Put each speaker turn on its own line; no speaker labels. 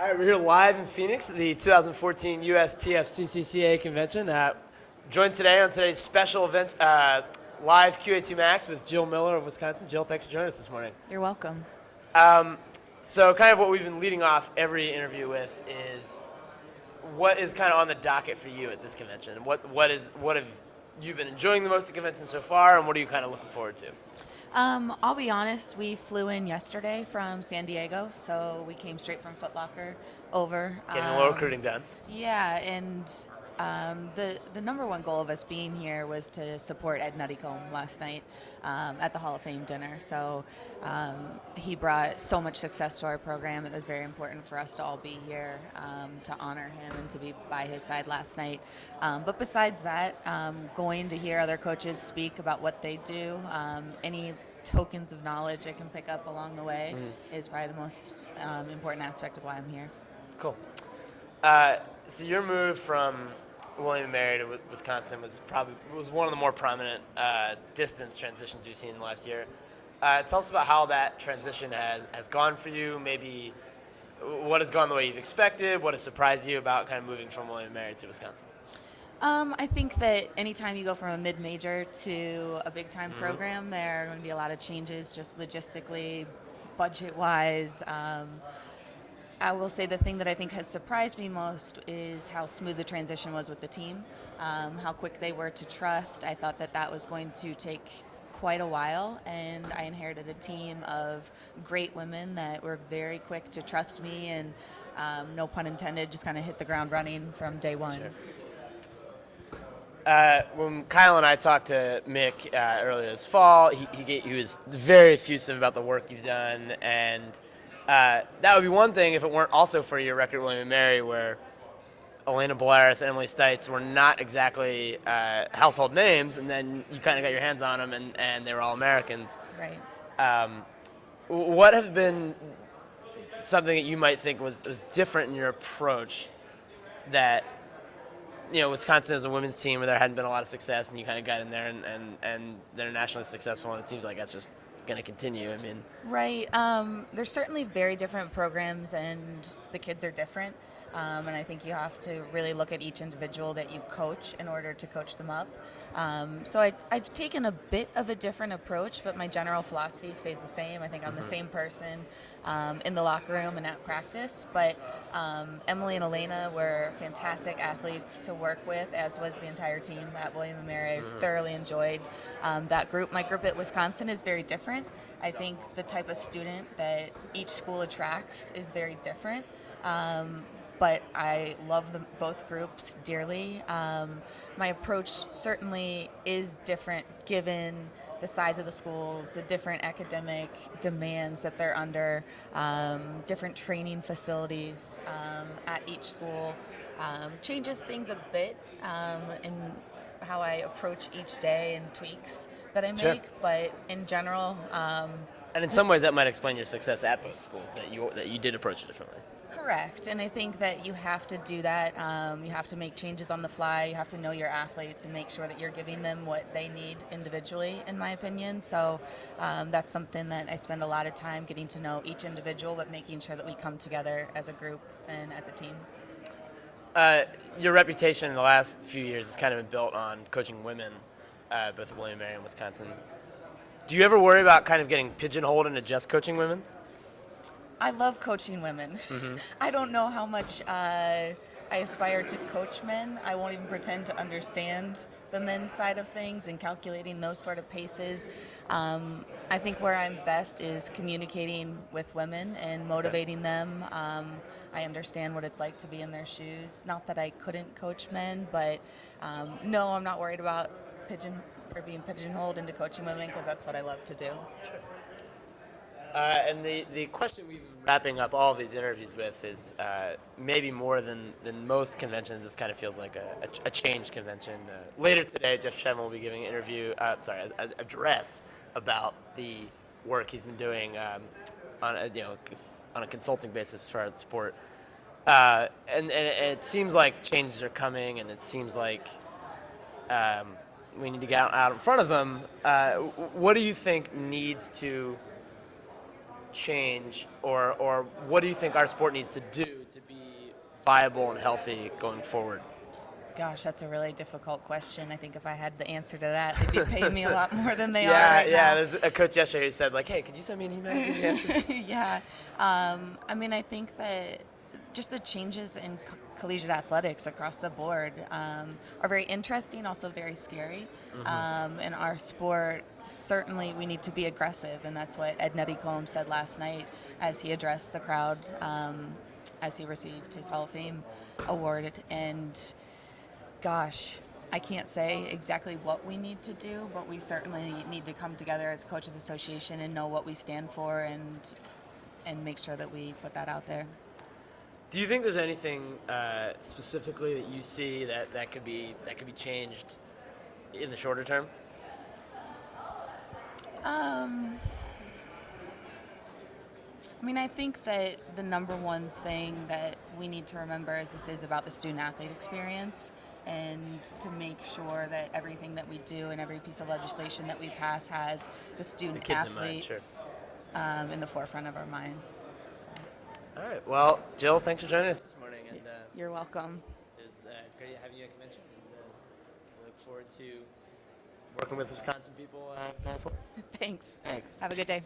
All right, we're here live in Phoenix at the 2014 USTFCCCA convention. Joined today on today's special event, live QA2 Max with Jill Miller of Wisconsin. Jill, thanks for joining us this morning.
You're welcome.
So kind of what we've been leading off every interview with is what is kind of on the docket for you at this convention? What have you been enjoying the most at the convention so far, and what are you kind of looking forward to?
I'll be honest, we flew in yesterday from San Diego, so we came straight from Foot Locker over.
Getting a little recruiting done.
Yeah, and the number one goal of us being here was to support Ed Nuttycombe last night at the Hall of Fame dinner. So he brought so much success to our program. It was very important for us to all be here to honor him and to be by his side last night. But besides that, going to hear other coaches speak about what they do, any tokens of knowledge I can pick up along the way is probably the most important aspect of why I'm here.
Cool. So your move from William & Mary to Wisconsin was one of the more prominent distance transitions we've seen in the last year. Tell us about how that transition has gone for you. Maybe what has gone the way you've expected. What has surprised you about kind of moving from William & Mary to Wisconsin?
I think that anytime you go from a mid-major to a big-time program, there are going to be a lot of changes just logistically, budget-wise. I will say the thing that I think has surprised me most is how smooth the transition was with the team, how quick they were to trust. I thought that was going to take quite a while, and I inherited a team of great women that were very quick to trust me and, no pun intended, just kind of hit the ground running from day one.
Sure. When Kyle and I talked to Mick earlier this fall, he was very effusive about the work you've done, and that would be one thing if it weren't also for your record at William & Mary, where Elena Bolaris and Emily Stites were not exactly household names, and then you kind of got your hands on them, and they were all Americans.
Right.
What have been something that you might think was different in your approach that, Wisconsin is a women's team where there hadn't been a lot of success, and you kind of got in there and they're nationally successful, and it seems like that's just going to continue.
Right. There's certainly very different programs, and the kids are different. And I think you have to really look at each individual that you coach in order to coach them up. So I've taken a bit of a different approach, but my general philosophy stays the same. I think I'm the same person in the locker room and at practice. But Emily and Elena were fantastic athletes to work with, as was the entire team at William & Mary. I thoroughly enjoyed that group. My group at Wisconsin is very different. I think the type of student that each school attracts is very different. But I love both groups dearly. My approach certainly is different given the size of the schools, the different academic demands that they're under, different training facilities at each school. Changes things a bit in how I approach each day and tweaks that I make.
Sure.
But in general...
and in some ways that might explain your success at both schools, that you did approach it differently.
Correct, and I think that you have to do that. You have to make changes on the fly. You have to know your athletes and make sure that you're giving them what they need individually, in my opinion. So that's something that I spend a lot of time getting to know each individual, but making sure that we come together as a group and as a team.
Your reputation in the last few years has kind of been built on coaching women, both at William & Mary and Wisconsin. Do you ever worry about kind of getting pigeonholed into just coaching women?
I love coaching women. I don't know how much I aspire to coach men. I won't even pretend to understand the men's side of things and calculating those sort of paces. I think where I'm best is communicating with women and motivating them. I understand what it's like to be in their shoes. Not that I couldn't coach men, but no, I'm not worried about being pigeonholed into coaching women, because that's what I love to do.
Sure. And the question we've been wrapping up all of these interviews with is maybe more than most conventions, this kind of feels like a change convention. Later today, Jeff Shem will be giving an an address about the work he's been doing on a consulting basis for our sport. And it seems like changes are coming, and it seems like we need to get out in front of them. What do you think needs to change, or what do you think our sport needs to do to be viable and healthy going forward?
Gosh, that's a really difficult question. I think if I had the answer to that, they'd be paying me a lot more than they are right now.
There's a coach yesterday who said, like, hey, could you send me an email with the answer?
Yeah. I mean, I think that just the changes in collegiate athletics across the board are very interesting, also very scary. In our sport, certainly we need to be aggressive, and that's what Ed Nutty-Combs said last night as he addressed the crowd as he received his Hall of Fame award. And gosh, I can't say exactly what we need to do, but we certainly need to come together as a coaches association and know what we stand for and make sure that we put that out there.
Do you think there's anything specifically that you see that could be changed in the shorter term?
I mean, I think that the number one thing that we need to remember is this is about the student-athlete experience, and to make sure that everything that we do and every piece of legislation that we pass has the student-athlete in the forefront of our minds.
All right. Well, Jill, thanks for joining us this morning. And
You're welcome.
it was great having you at convention. And we look forward to working with Wisconsin people going forward.
Thanks.
Thanks.
Have a good day.